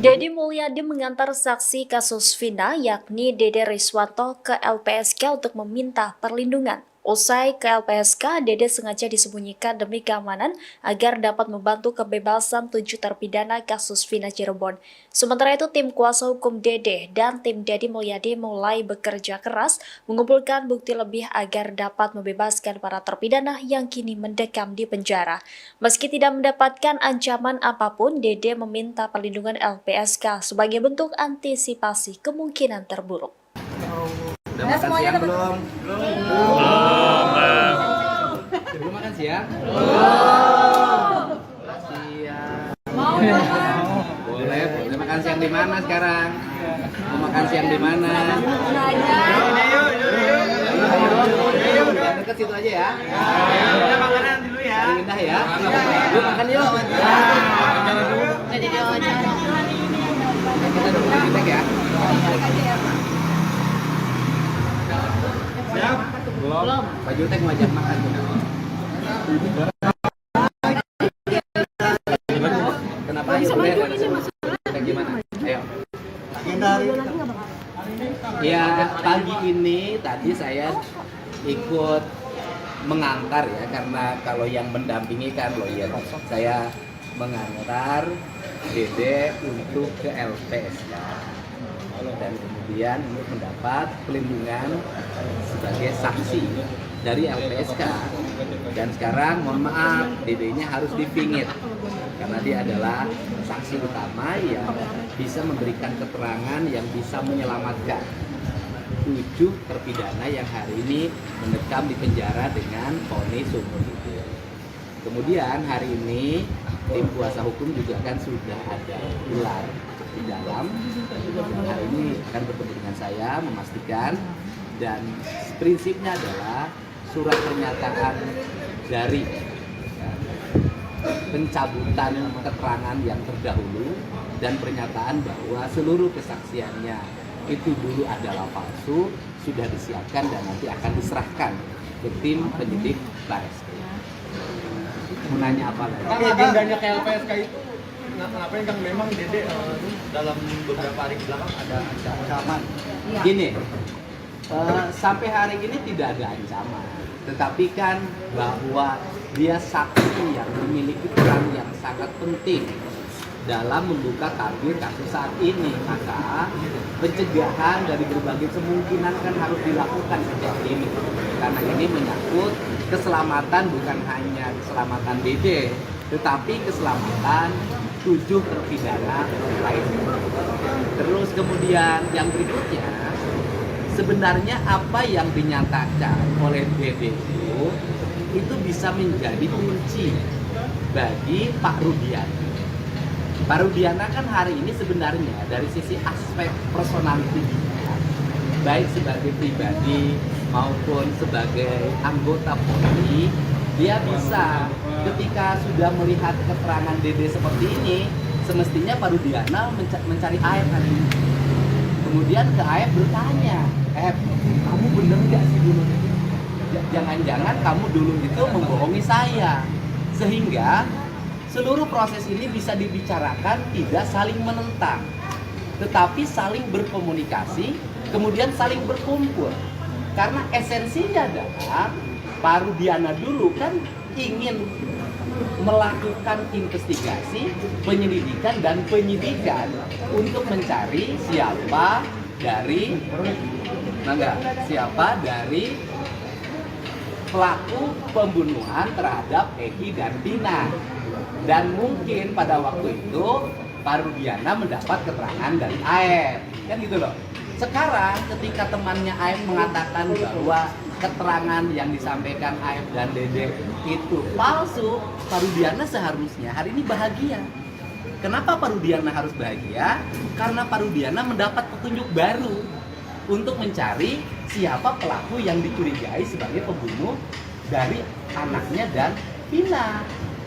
Deddy Mulyadi mengantar saksi kasus Vina yakni Dede Riswanto ke LPSK untuk meminta perlindungan. Usai ke LPSK, Dede sengaja disembunyikan demi keamanan agar dapat membantu kebebasan 7 terpidana kasus Vina Cirebon. Sementara itu, tim kuasa hukum Dede dan tim Deddy Mulyadi mulai bekerja keras mengumpulkan bukti lebih agar dapat membebaskan para terpidana yang kini mendekam di penjara. Meski tidak mendapatkan ancaman apapun, Dede meminta perlindungan LPSK sebagai bentuk antisipasi kemungkinan terburuk. Udah makan siang belum? Belum. Belum makan siang? Belum. Siang. Boleh, boleh makan siang di mana sekarang? Mau makan siang di mana? Dekat situ aja ya. Udah makanan dulu ya. Indah ya. Yuk makan yuk. Jadi diwawancara. Kita dulu kita ya. Siap? Belum. Pak Jutek mau ajak makan tuh. Kenapa bisa maju ini maksudnya? Gimana? Ayo. Agenda hari ini. Ya, pagi ini tadi saya ikut mengantar ya, karena kalau yang mendampingi kan lawyer. Saya mengantar Dede untuk ke LPSK dan kemudian untuk mendapat pelindungan sebagai saksi dari LPSK. Dan sekarang mohon maaf, Dedenya harus dipingit karena dia adalah saksi utama yang bisa memberikan keterangan yang bisa menyelamatkan 7 terpidana yang hari ini mendekam di penjara dengan vonis seumur hidup. Kemudian hari ini tim kuasa hukum juga kan sudah ada gelar di dalam. Hari ini akan bertemu dengan saya memastikan, dan prinsipnya adalah surat pernyataan dari pencabutan keterangan yang terdahulu dan pernyataan bahwa seluruh kesaksiannya itu dulu adalah palsu sudah disiapkan dan nanti akan diserahkan ke tim penyidik Bareskrim. Mau nanya apa lagi? Kang, agendanya ke LPSK itu ngapain Kang? Memang Dede dalam beberapa hari belakang ada ancaman. Gini, sampai hari ini tidak ada ancaman, tetapi kan bahwa dia saksi yang memiliki peran yang sangat penting dalam membuka tabir kasus saat ini, maka pencegahan dari berbagai kemungkinan kan harus dilakukan sejak ini, karena ini menyangkut keselamatan, bukan hanya keselamatan Dede, tetapi keselamatan 7 terpidana lainnya. Terus kemudian yang berikutnya, sebenarnya apa yang dinyatakan oleh Dede itu bisa menjadi kunci bagi Pak Rudiana. Pak Rudiana kan hari ini sebenarnya dari sisi aspek personality dia, baik sebagai pribadi maupun sebagai anggota Polri, dia bisa ketika sudah melihat keterangan Dede seperti ini, semestinya Pak Rudiana mencari AF hari ini. Kemudian ke AF bertanya, kamu bener nggak sih dulu? Jangan-jangan kamu dulu itu membohongi saya, sehingga seluruh proses ini bisa dibicarakan tidak saling menentang, tetapi saling berkomunikasi, kemudian saling berkumpul. Karena esensinya adalah Pak Rudiana dulu kan ingin melakukan investigasi, penyelidikan dan penyidikan untuk mencari siapa dari pelaku pembunuhan terhadap Eki dan Tina. Dan mungkin pada waktu itu Pak Rudiana mendapat keterangan dari AF, kan gitu loh. Sekarang ketika temannya AF mengatakan bahwa keterangan yang disampaikan AF dan Dede itu palsu, Pak Rudiana seharusnya hari ini bahagia. Kenapa Pak Rudiana harus bahagia? Karena Pak Rudiana mendapat petunjuk baru untuk mencari siapa pelaku yang dicurigai sebagai pembunuh dari anaknya dan Vina.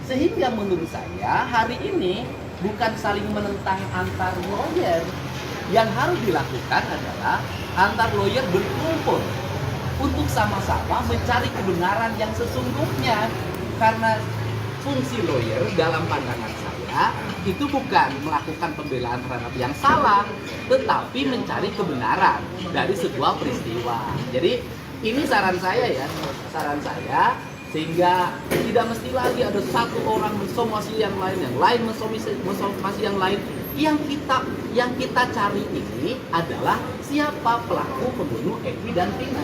Sehingga menurut saya hari ini bukan saling menentang antar lawyer. Yang harus dilakukan adalah antar lawyer berkumpul untuk sama-sama mencari kebenaran yang sesungguhnya. Karena fungsi lawyer dalam pandangan saya saya itu bukan melakukan pembelaan terhadap yang salah, tetapi mencari kebenaran dari sebuah peristiwa. Jadi ini saran saya ya, sehingga tidak mesti lagi ada satu orang mensomasi yang lain mensomasi yang lain. Yang kita cari ini adalah siapa pelaku pembunuh Eki dan Vina.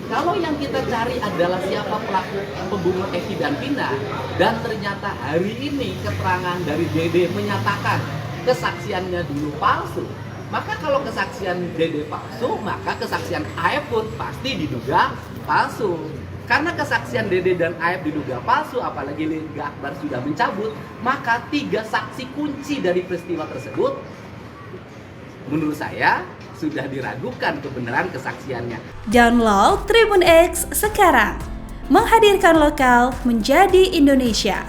Kalau yang kita cari adalah siapa pelaku pembunuh Eki dan Vina, dan ternyata hari ini keterangan dari Dede menyatakan kesaksiannya dulu palsu, maka kalau kesaksian Dede palsu, maka kesaksian Aep pun pasti diduga palsu. Karena kesaksian Dede dan Aep diduga palsu, apalagi Liga Akbar sudah mencabut, maka 3 saksi kunci dari peristiwa tersebut menurut saya sudah diragukan kebenaran kesaksiannya. Download Tribun X sekarang, menghadirkan lokal menjadi Indonesia.